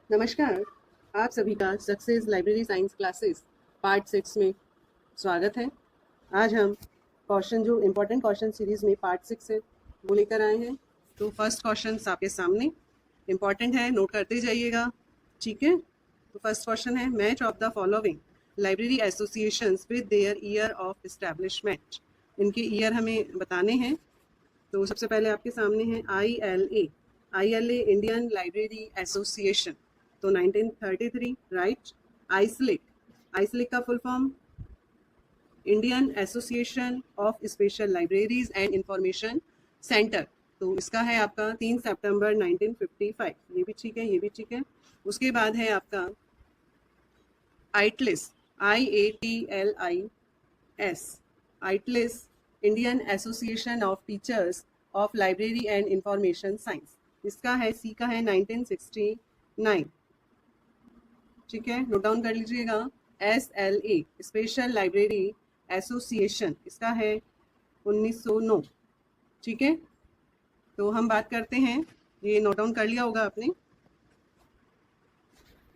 नमस्कार। आप सभी का success library science classes part 6 में स्वागत है। आज हम क्वेश्चन जो इम्पोर्टेंट क्वेश्चन सीरीज में पार्ट 6 है वो लेकर आए हैं। तो फर्स्ट क्वेश्चन आपके सामने इम्पोर्टेंट है, नोट करते जाइएगा, ठीक है। तो फर्स्ट क्वेश्चन है, match of the following library associations with their year of establishment. इनके ईयर हमें बताने हैं। तो सबसे पहले आपके सामने है ILA इंडियन लाइब्रेरी एसोसिएशन, तो 1933, राइट। आइसलिक का full form Indian Association of special libraries and information centre, तो इसका है आपका 3 सितंबर 1955। ये भी ठीक है, ये भी ठीक है। उसके बाद है आपका IATLIS, IATLIS, IATLIS Indian Association of Teachers of Library and information Science, इसका है सी का है 1969, ठीक है, नोट डाउन कर लीजिएगा। SLA स्पेशल लाइब्रेरी एसोसिएशन, इसका है 1909, ठीक है। तो हम बात करते हैं, ये नोट डाउन कर लिया होगा आपने।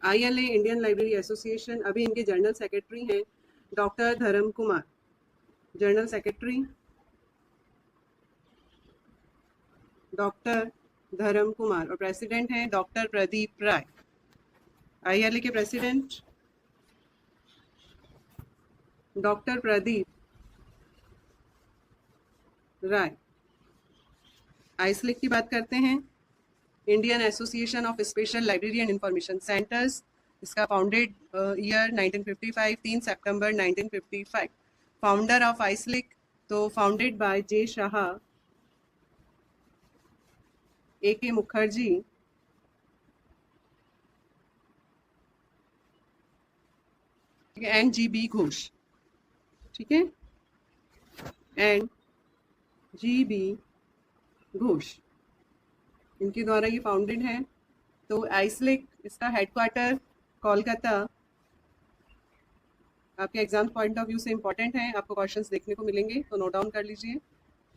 ILA इंडियन लाइब्रेरी एसोसिएशन, अभी इनके जनरल सेक्रेटरी हैं डॉक्टर धर्म कुमार, जनरल सेक्रेटरी डॉक्टर धर्म कुमार, और प्रेसिडेंट हैं डॉक्टर प्रदीप राय। ILA के president doctor Pradeep Rai. IASLIC की बात करते हैं, Indian Association of Special Library and Information Centres, इसका फाउंडेड ईयर 1955, 3 सितंबर 1955। फाउंडर ऑफ आइसलिक, तो founded by J Shah, AK Mukherjee, and GB Ghosh, ठीक है, एंड GB घोष, इनके द्वारा ये फाउंडेड है। तो आइसलिक, इसका हेडक्वार्टर कोलकाता, आपके एग्जाम पॉइंट ऑफ व्यू से इंपॉर्टेंट है, आपको क्वेश्चंस देखने को मिलेंगे, तो नोट डाउन कर लीजिए।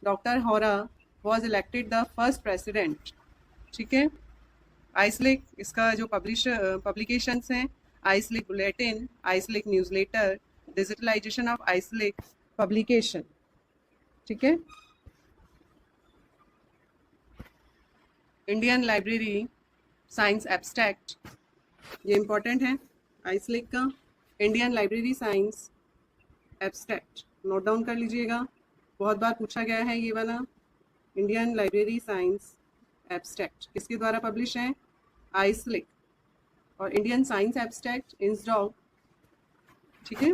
Doctor Hora was elected the first president, ठीक है। आइसलिक, इसका जो पब्लिकेशंस हैं, IASLIC bulletin, IASLIC newsletter, digitalisation of IASLIC publication, ठीक है। इंडियन लाइब्रेरी साइंस एब्स्ट्रैक्ट, ये इंपॉर्टेंट है आइसलिक का, Indian Library Science Abstract, note down कर लीजिएगा, बहुत बार पूछा गया है ये वाला। इंडियन लाइब्रेरी साइंस एब्स्ट्रैक्ट किसके द्वारा पब्लिश है? आइसलिक, और इंडियन साइंस एब्स्ट्रैक्ट इंसडॉग, ठीक है।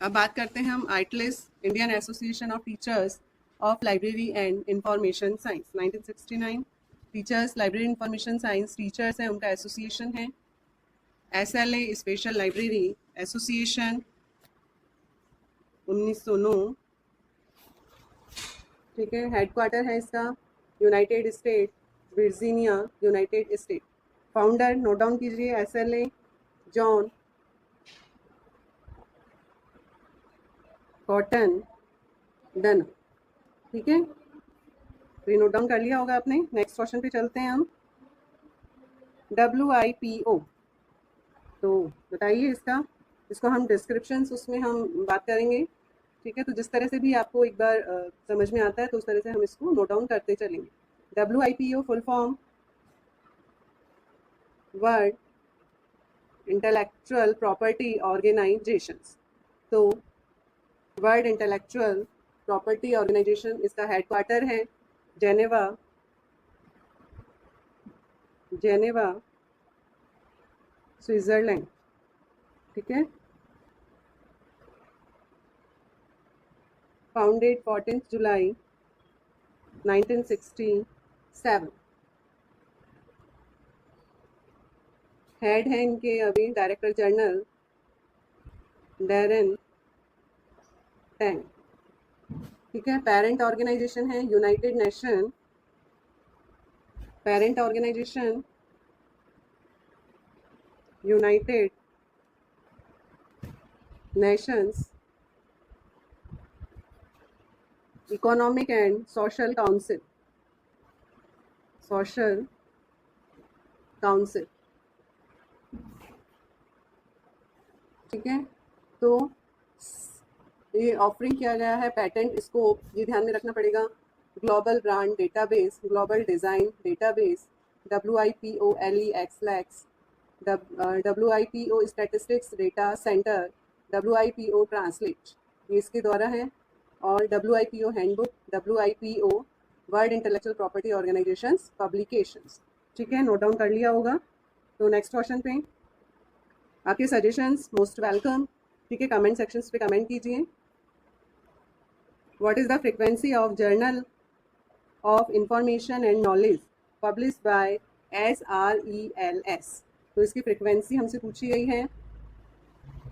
अब बात करते हैं हम IATLIS, Indian Association of Teachers of Library and information Science, 1969। Teachers library information science, teachers हैं उनका एसोसिएशन है। SLA स्पेशल लाइब्रेरी एसोसिएशन 1909, ठीक है। हेडक्वार्टर है इसका United state Virginia, United state. Founder note down कीजिए, SLA जॉन कॉटन डन, ठीक है, तो ये नोट डाउन कर लिया होगा आपने। नेक्स्ट क्वेश्चन पे चलते हैं हम। WIPO, तो बताइए इसको हम डिस्क्रिप्शंस उसमें हम बात करेंगे, ठीक है। तो जिस तरह से भी आपको एक बार समझ में आता है, तो उस तरह से हम इसको नोट डाउन करते चलेंगे। WIPO full form world intellectual property organisations, तो वर्ल्ड इंटेलेक्चुअल प्रॉपर्टी ऑर्गेनाइजेशन, इसका हेडक्वार्टर है जेनेवा, स्विट्जरलैंड, ठीक है। फाउंडेड 14 जुलाई 1967। हेड है इनके अभी डायरेक्टर जनरल डैरेन टैंग, ठीक है। पेरेंट ऑर्गेनाइजेशन है United Nation, parent organisation United Nations Economic and Social Council, ठीक है, तो ये ऑफरिंग किया गया है पेटेंट स्कोप, ये ध्यान में रखना पड़ेगा। Global brand database, global design database, WIPO LEX, WIPO statistics data centre, WIPO translate, ये इसके द्वारा है। और WIPO handbook, WIPO world intellectual property organisations publications. ठीक है, नोट डाउन कर लिया होगा। तो नेक्स्ट क्वेश्चन पे आपके सजेशंस मोस्ट वेलकम। ठीक है, कमेंट सेक्शंस पे कमेंट कीजिए। What is the frequency of journal of information and knowledge publish by SRELS? तो इसकी फ्रीक्वेंसी हमसे पूछी गई है।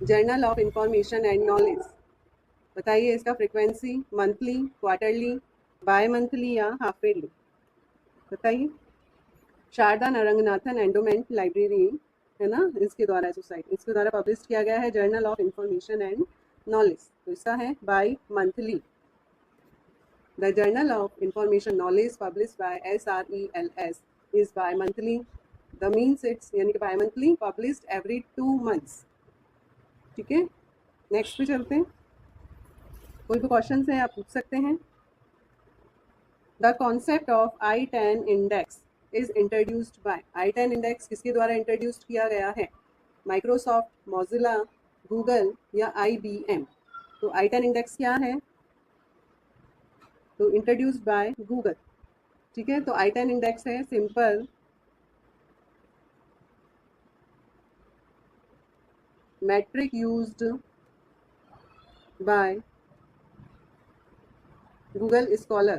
Journal of information and knowledge, बताइए इसका frequency monthly, quarterly, bimonthly या हाफ ईयरली, बताइए। शारदा नरंगनाथन एंडोमेंट लाइब्रेरी है ना, इसके द्वारा सोसाइटी, इसके द्वारा पब्लिश किया गया है journal of information and knowledge. तो इसका है bimonthly. The journal of information knowledge publish by SRELS is bimonthly. The means it's यानी कि bimonthly, published every 2 months। ठीक है, नेक्स्ट पे चलते हैं। कोई भी क्वेश्चन है आप पूछ सकते हैं। The concept of I10 index is introduced by, I10 index किसके द्वारा इंट्रोड्यूस्ड किया गया है? माइक्रोसॉफ्ट, मोजिला, गूगल या IBM? तो I10 इंडेक्स क्या है? तो इंट्रोड्यूस्ड बाय गूगल। ठीक है, तो I10 इंडेक्स है simple metric used by Google Scholar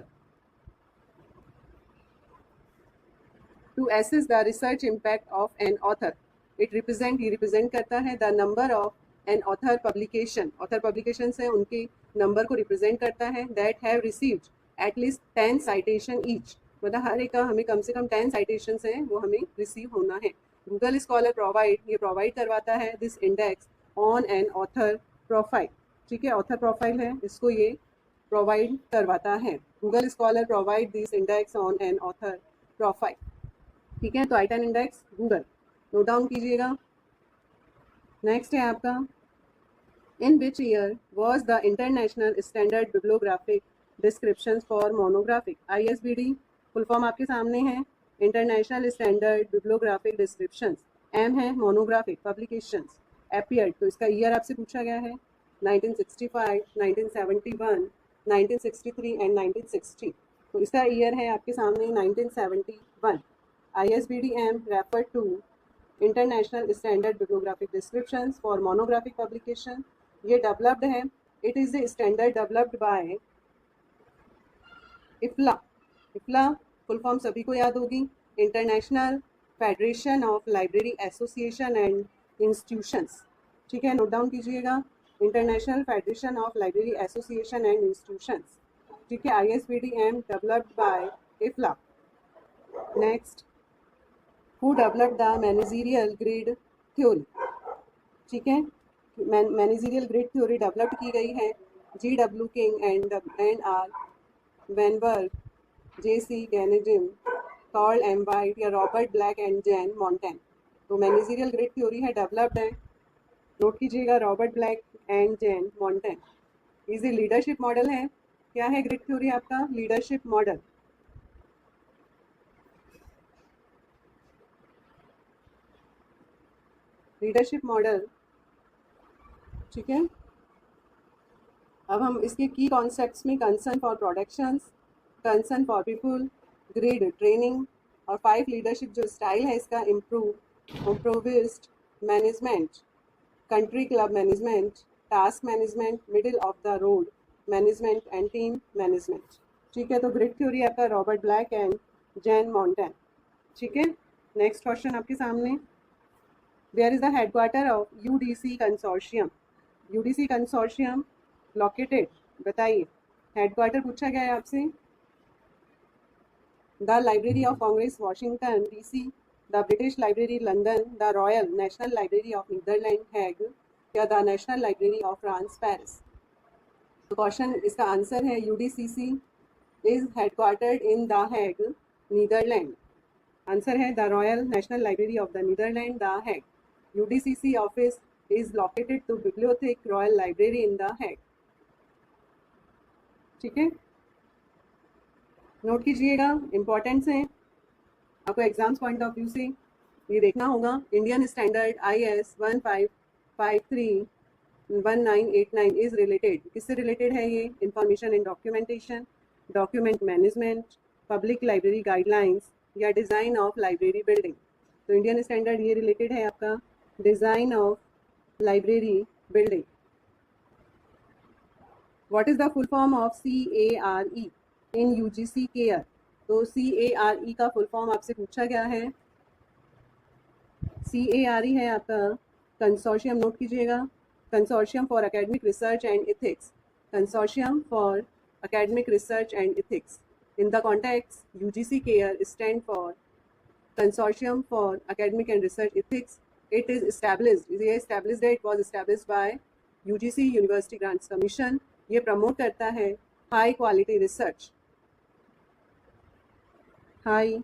to assess the research impact of an author. It represent करता है the number of an author publication. author publications है उनके नंबर को रिप्रेजेंट करता है that have received at least 10 citation each. मतलब हर एक का हमें कम से कम 10 citations हैं वो हमें रिसीव होना है। गूगल स्कॉलर ये प्रोवाइड करवाता है this index on an author profile. ठीक है, ऑथर प्रोफाइल है, इसको ये प्रोवाइड करवाता है। Google Scholar provide this index on an author profile. ठीक है, तो I10 index Google, note down कीजिएगा। नेक्स्ट है आपका, in which year was the International Standard Bibliographic Description for monographic? ISBD full form आपके सामने है, International Standard Bibliographic Description. M है मोनोग्राफिक पब्लिकेशंस। अपीयर्ड, तो इसका ईयर आपसे पूछा गया है 1965, 1971, 1963 एंड 1960। तो इसका ईयर है आपके सामने 1971। ISBD-M refer to International Standard Bibliographic Descriptions for Monographic Publication। ये डेवलप्ड है, it is a standard developed by IFLA। IFLA full form सभी को याद होगी, international federation of library Association and institutions. ठीक है, नोट डाउन कीजिएगा, international federation of library Association and institutions. ठीक है, ISBD-M developed by IFLA। Next, who developed the managerial grid theory? ठीक है, मैनेजरियल ग्रिड थ्योरी डेवलप्ड की गई है GW King and R Weinberg, JC गैनेजिम, कार्ल M वाइट या Robert Blake and Jane Mouton. तो मैनेजरियल ग्रिड थ्योरी है, developed है, नोट कीजिएगा, Robert Blake and Jane Mouton. Is a leadership model है। क्या है ग्रिड थ्योरी आपका? Leadership model. लीडरशिप मॉडल, ठीक है। अब हम इसके की कॉन्सेप्ट्स में concern for productions, concern for people, grid training और 5 लीडरशिप जो स्टाइल है इसका, इम्प्रोविस्ट management, country club management, task management, middle of the road management and team management. ठीक है, तो ग्रिड थ्योरी आपका Robert Blake and Jane Mouton. ठीक है, नेक्स्ट क्वेश्चन आपके सामने, where is the headquarter of UDC consortium? UDC consortium located, बताइए, headquarter पूछा गया है आपसे। The Library of Congress Washington DC, the British Library London, the Royal National Library of Netherlands Hague या the National Library of France Paris? तो question इसका answer है UDCC is headquartered in the Hague, Netherlands. Answer है the Royal National Library of the Netherlands, the Hague. UDCC office is located to Bibliotheek Royal library in the Hague. ठीक है, note कीजिएगा, importance हैं, आपको exams point of view से ये देखना होगा। Indian standard IS 1553-1989 is related, किससे रिलेटेड है ये? Information and documentation, document management, public library guidelines या डिज़ाइन ऑफ लाइब्रेरी बिल्डिंग। तो इंडियन स्टैंडर्ड ये रिलेटेड है आपका design of library building. What is the full form of CARE in UGC care? तो CARE का full form आपसे पूछा गया है। CARE है आपका कंसोर्शियम, नोट कीजिएगा, consortium for academic research and ethics, consortium for academic research and ethics. In the context UGC care stand for Consortium for Academic and Research Ethics. It is established, it was established by UGC University Grants Commission. ये promote करता है high quality research, high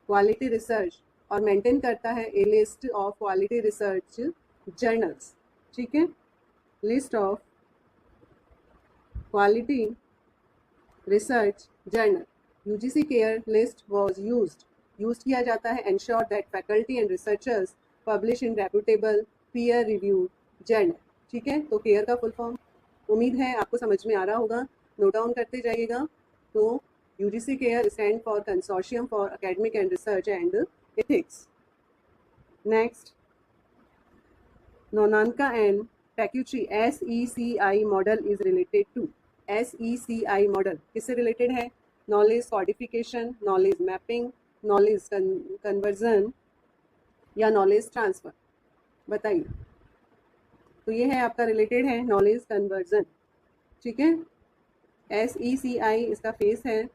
quality research, और maintain करता है a list of quality research journals. ठीक है, list of quality research journal. UGC care list was use किया जाता है ensure that faculty and researchers publish in reputable peer reviewed journal. ठीक है, तो केयर का फुल फॉर्म उम्मीद है आपको समझ में आ रहा होगा, नोट डाउन करते जाइएगा। तो UGC care stand for consortium for academic and research and ethics. Next, Nonaka and Takeuchi SECI model is related to. SECI model किससे रिलेटेड है? Knowledge codification, knowledge mapping, knowledge conversion या knowledge transfer, बताइए। तो ये है आपका related है knowledge conversion. ठीक है, SECI इसका फेस है,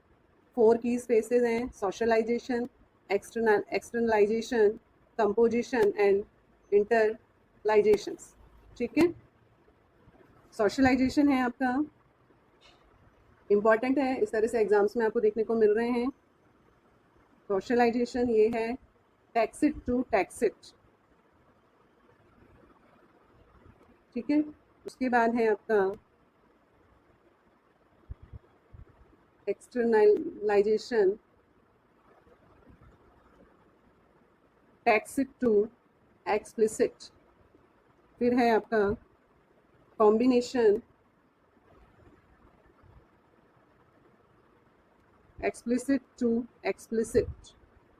4 कीज फेसेस हैं, सोशलाइजेशन, एक्सटर्नलाइजेशन, कंपोजिशन एंड इंटरलाइजेशन। ठीक है, सोशलाइजेशन है आपका इम्पॉर्टेंट है, इस तरह से एग्जाम्स में आपको देखने को मिल रहे हैं। सोशलाइजेशन ये है टैक्सिट टू टैक्सिट। ठीक है, उसके बाद है आपका एक्सटर्नलाइजेशन, टैक्सिट टू एक्सप्लिसिट। फिर है आपका कॉम्बिनेशन, एक्सप्लिसिट टू एक्सप्लिसिट।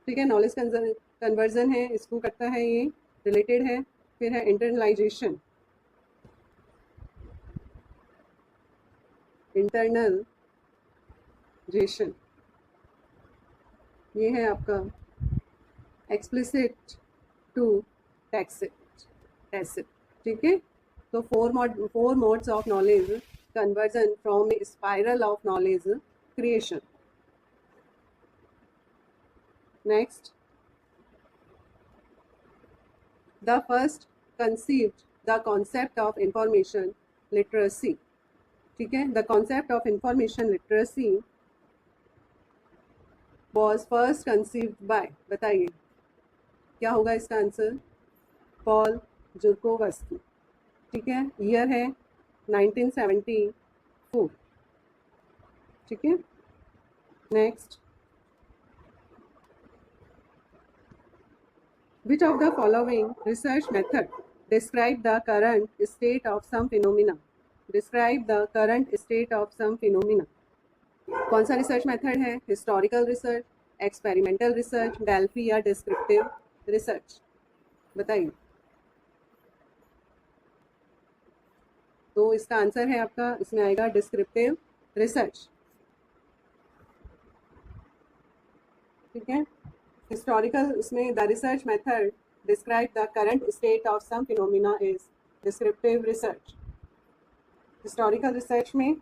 ठीक है, नॉलेज कन्वर्जन है, इसको करता है, ये रिलेटेड है। फिर है इंटरनलाइजेशन, इंटरनलाइजेशन ये है आपका एक्सप्लिसिट टू टैसिट। ठीक है, तो 4 modes of knowledge conversion from A spiral of knowledge creation. Next, the first conceived the concept of information literacy. ठीक है, the concept of information literacy was first conceived by, बताइए क्या होगा इसका answer? Paul जुरकोवस्की। ठीक है, ईयर है 1974। ठीक है, next, which of the following research method describe the current state of some phenomena? Describe the current state of some phenomena. कौन सा रिसर्च मेथड है? Historical research, experimental research, Delphi या descriptive research, बताइए। तो इसका आंसर है आपका, इसमें आएगा डिस्क्रिप्टिव रिसर्च। ठीक है, हिस्टोरिकल, इसमें the research method describe the current state of some phenomena is descriptive research. Historical research में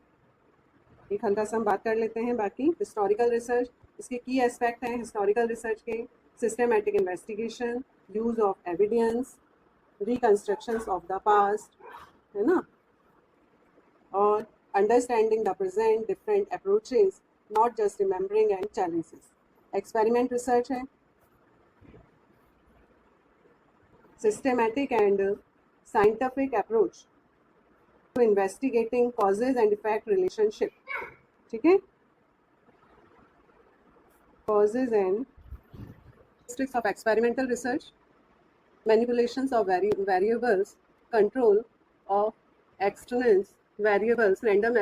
एक हल्का सा हम बात कर लेते हैं। बाकी हिस्टोरिकल रिसर्च, इसके की एस्पेक्ट हैं हिस्टोरिकल रिसर्च के: systematic investigation, use of evidence, reconstructions of the past, है ना, और understanding the present, different approaches, not just remembering and challenges. Experiment research है, systematic and scientific approach to investigating causes and effect relationship. ठीक है, causes and characteristics of experimental research, manipulations of variables, control of external variables, random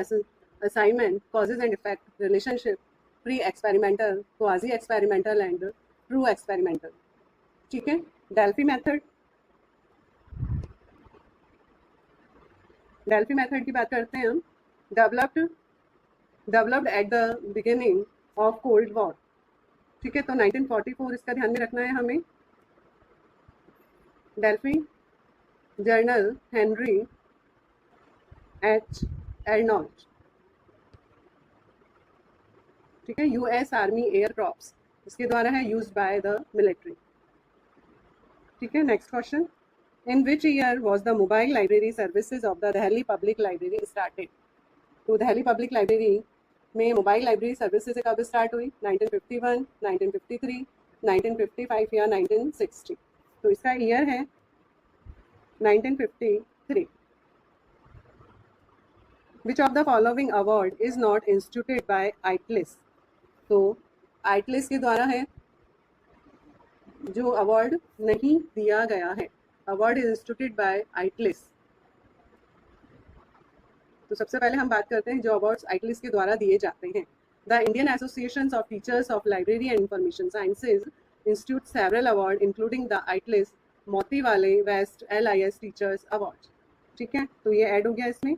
assignment, causes and effect relationship, pre-experimental, quasi-experimental and true experimental. ठीक है, Delphi method की बात करते हैं हम. Developed at the beginning of cold war. ठीक है, तो 1944 इसका ध्यान में रखना है हमें. Delphi journal Henry H Arnault. ठीक है, यूएस आर्मी एयर क्रॉप्स इसके द्वारा है, यूज्ड बाय द मिलिट्री. ठीक है, next question. In which year was the mobile library services of the Delhi Public Library started? तो दिल्ली पब्लिक लाइब्रेरी में mobile library services कब स्टार्ट हुई? 1951, 1953, 1955 या 1960. तो इसका ईयर है 1953. Which of the following award is not instituted by ITLIS? तो ITLIS के द्वारा है जो अवार्ड नहीं दिया गया है. Award is instituted by IATLIS. तो सबसे पहले हम बात करते हैं जो अवार्ड्स आइटलिस के द्वारा दिए जाते हैं. The Indian Association of Teachers of Library and Information Sciences institute several award including the IATLIS Motiwale best LIS teachers award. ठीक है, तो ये ऐड हो गया इसमें,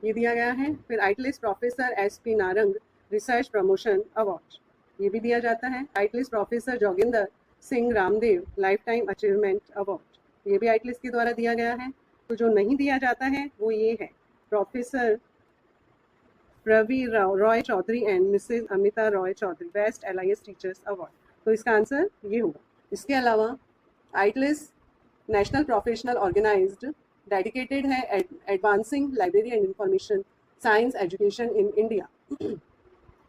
ये दिया गया है. फिर IATLIS professor SP Narang research promotion award, ये भी दिया जाता है. IATLIS professor Joginder Singh Ramdev life time achievement award, ये भी आइटलिस के द्वारा दिया गया है. तो जो नहीं दिया जाता है वो ये है professor Ravi Roy Chaudhary and Mrs Amita Roy Chaudhary best LIS teachers award. तो इसका आंसर ये होगा. इसके अलावा IATLIS national professional organised dedicated है advancing library and information science education in India.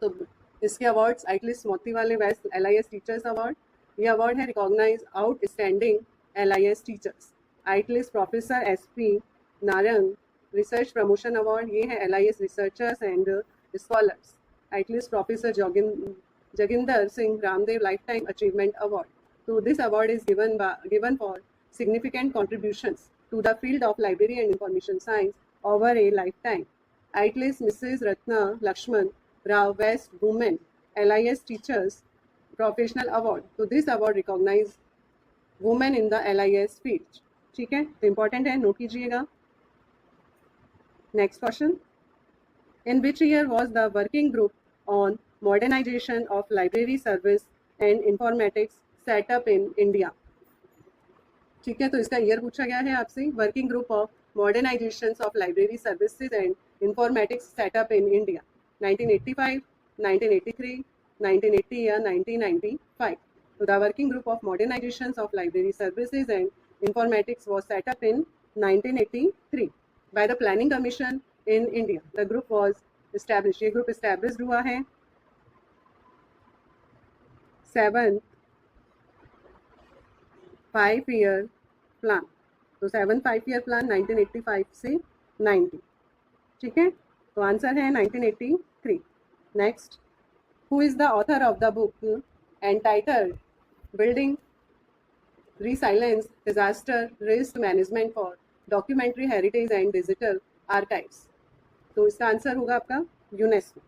तो इसके awards IATLIS Motiwale best LIS teachers award, ये अवार्ड है recognise outstanding LIS teachers. IATLIS professor SP Narang research promotion award, ये है LIS researchers and scholars. IATLIS professor Joginder Singh Ramdev life time achievement award. तो this award is given for significant contributions to the field of library and information science over a lifetime. IATLIS Mrs Ratna Lakshman Rao best women LIS teachers professional award. तो this award recognise women in the LIS field. ठीक है, तो important है, note कीजिएगा. Next question. In which year was the working group on modernisation of library service and informatics set up in India? ठीक है, तो इसका ईयर पूछा गया है आपसे. Working group of modernisation of library services and informatics set up in India, 1985, 1983, 1980 या 1995. So the working group of modernization of library services and informatics was set up in 1983 by the Planning Commission in India. The group was established. ये group established हुआ है 7th 5-year plan. तो 7th 5-year plan 1985 से 90. ठीक है, तो answer है 1983. Next. Who is the author of the book entitled Building Resilience Disaster Risk Management for Documentary Heritage and Digital Archives? तो इसका आंसर होगा आपका UNESCO,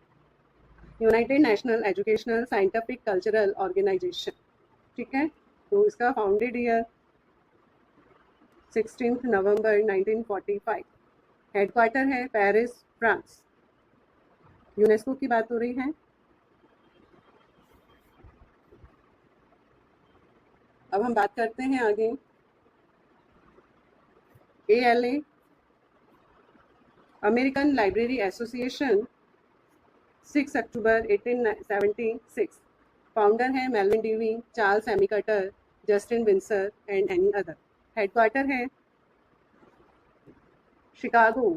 United National Educational Scientific Cultural Organization. ठीक है, तो इसका फाउंडेड ईयर 16 नवंबर 1945. हेडक्वार्टर है पेरिस, फ्रांस. यूनेस्को की बात हो रही है. अब हम बात करते हैं आगे ALA American library association 6 October 1876. Founder है Melvil Dewey, Charles Ammi Cutter, Justin Winsor and any other. Headquarter है शिकागो,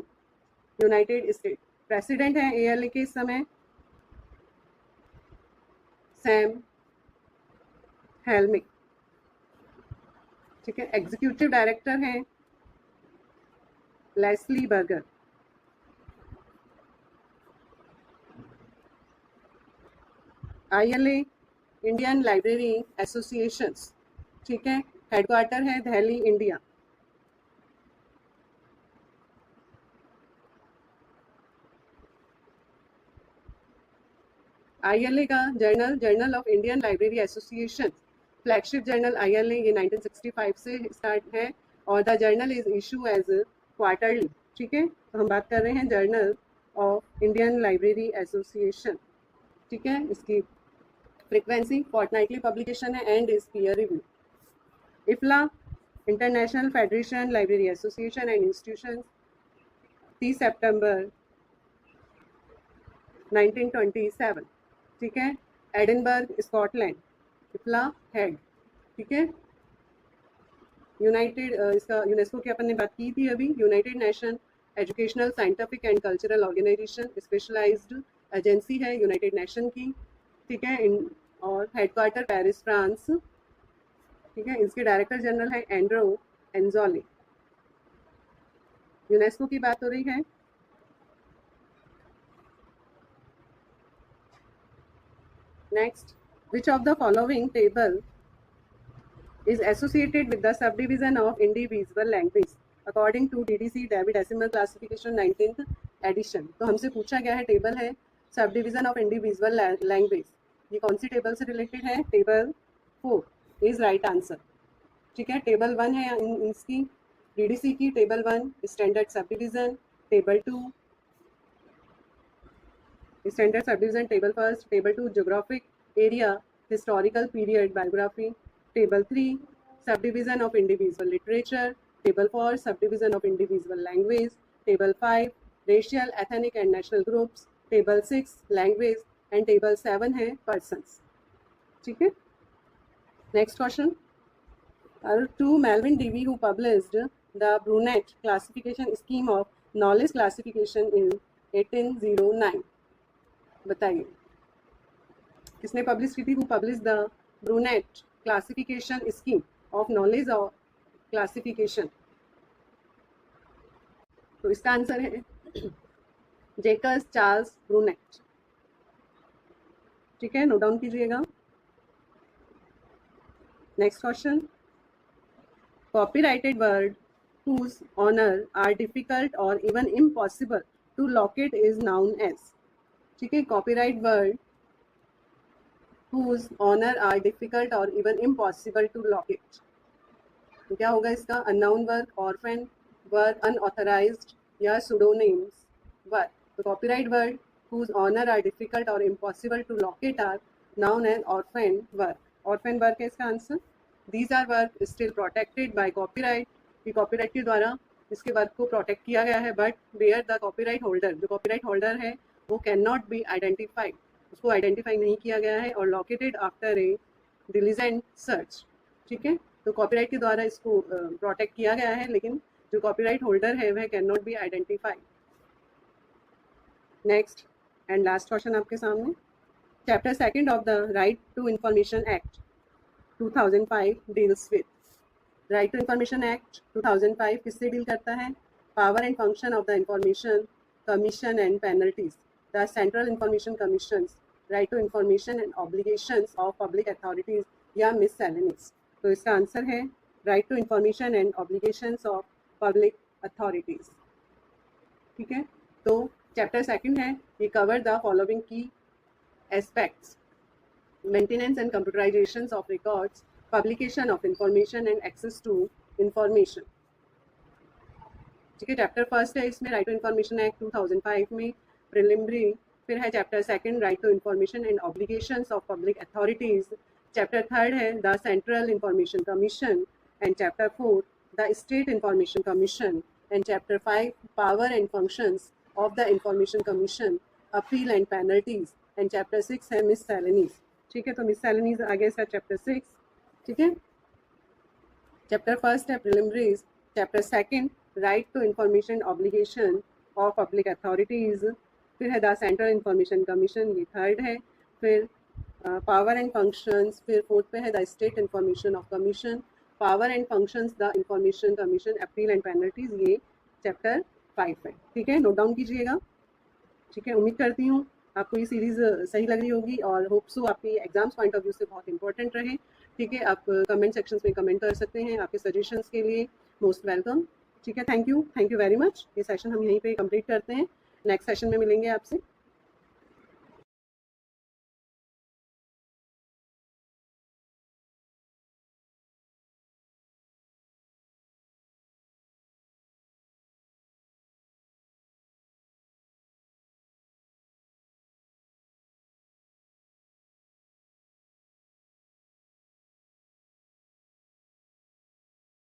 यूनाइटेड स्टेट. प्रेसिडेंट है ALA के इस समय सैम हेल्मिक. ठीक है। एग्जीक्यूटिव डायरेक्टर हैं Leslie Burger. ILA Indian library association, ठीक है, हेडक्वार्टर है दिल्ली, इंडिया। ILA का journal of Indian library association, flagship journal ILA ये 1965 से स्टार्ट है और the journal is issue as quarterly. ठीक है, तो हम बात कर रहे हैं journal of Indian library association. ठीक है, इसकी फ्रीक्वेंसी फोर्टनाइटली पब्लिकेशन है and is peer review. IFLA International Federation Library Association and Institution, 30 सितंबर 1927। ठीक है, एडिनबर्ग स्कॉटलैंड, IFLA हेड। ठीक है, यूनाइटेड इसका यूनेस्को की अपन ने बात की थी अभी, United Nation Educational Scientific and Cultural Organization, specialised agency है यूनाइटेड नेशन की। ठीक है, और हेडक्वार्टर पेरिस, फ्रांस। ठीक है, इसके डायरेक्टर जनरल है एंड्रो एंजोली। यूनेस्को की बात हो रही है। Next, which of the following table is associated with the subdivision of individual language according to DDC David Decimal Classification 19th edition। तो हमसे पूछा गया है, टेबल है सबडिविजन ऑफ इंडिविजुअल लैंग्वेज, ये कौन सी टेबल से रिलेटेड है? Table 4 is right answer. ठीक है, टेबल 1 है इसकी DDC की, table 1 standard subdivision, table 2 standard subdivision, table 1, table 2 geographic area, historical period, biography, table 3 subdivision of individual literature, table 4 subdivision of individual language, table 5 racial, ethnic and national groups, table 6 language and table 7 है persons. ठीक है, next question. To Melvin Dewey, who published the Brunet classification scheme of knowledge classification in 1809। बताइए किसने publish की थी? Who publish the brunette classification scheme of knowledge of classification? तो इसका answer है जेकस चार्ल्स ब्रूनेट। ठीक है, नोट डाउन कीजिएगा। Next question. Copyrighted word whose honor are difficult or even impossible to locate is known as। ठीक है, copyright word whose honor are difficult or even impossible to locate, तो क्या होगा इसका? Unknown work, orphan work, unauthorised या pseudonyms work. तो copyright word whose honor are difficult or impossible to locate are known as orphan work। Orphan work है इसका answer. These are work still protected by copyright, कि copyright के द्वारा इसके work को protect किया गया है, but where the copyright holder, जो कॉपीराइट होल्डर है वो कैन नॉट बी आइडेंटिफाइड, उसको आइडेंटिफाई नहीं किया गया है, और located after a diligent search. ठीक है, तो कॉपीराइट के द्वारा इसको प्रोटेक्ट किया गया है, लेकिन जो कॉपीराइट होल्डर है वह can not be identified. Next and last question आपके सामने। Chapter 2 of the right to information act 2005 deals with. Right to information act 2005 किससे डील करता है? Power and function of the information commission and penalties, the central information commission, right to information and obligations of public authorities या miscellaneous. तो इसका answer है right to information and obligations of public authorities. ठीक है, तो chapter 2 है, ये cover the following key aspects: maintenance and computerisation of records, publication of information and access to information। ठीक है, चैप्टर 1 है इसमें राइट टू इंफॉर्मेशन एक्ट 2005 में प्रिलिमिनरी, फिर है chapter 2 right to information and obligations of public authorities, chapter 3 है the central information commission, and chapter 4 the state information commission, and chapter 5 power and functions of the information commission, appeal and penalties, and chapter 6 है मिससेलेनीज। ठीक है, तो मिससेलेनीज आगे इसका chapter 6। ठीक है, chapter 1 है preliminaries, chapter 2 right to information obligation of public authorities, फिर है द सेंट्रल इंफॉर्मेशन कमीशन, ये 3rd है, फिर पावर एंड फंक्शंस, फिर 4th पे है the state information of commission, power and functions the information commission, appeal and penalties, ये chapter 5 है। ठीक है, नोट डाउन कीजिएगा। ठीक है, उम्मीद करती हूँ आपको ये सीरीज़ सही लग रही होगी और होप सो आपकी एग्जाम्स पॉइंट ऑफ व्यू से बहुत इंपॉर्टेंट रहे। ठीक है, आप कमेंट सेक्शंस में कमेंट कर सकते हैं। आपके सजेशंस के लिए मोस्ट वेलकम। ठीक है, थैंक यू वेरी मच। ये सेशन हम यहीं पे कंप्लीट करते हैं। नेक्स्ट सेशन में मिलेंगे आपसे।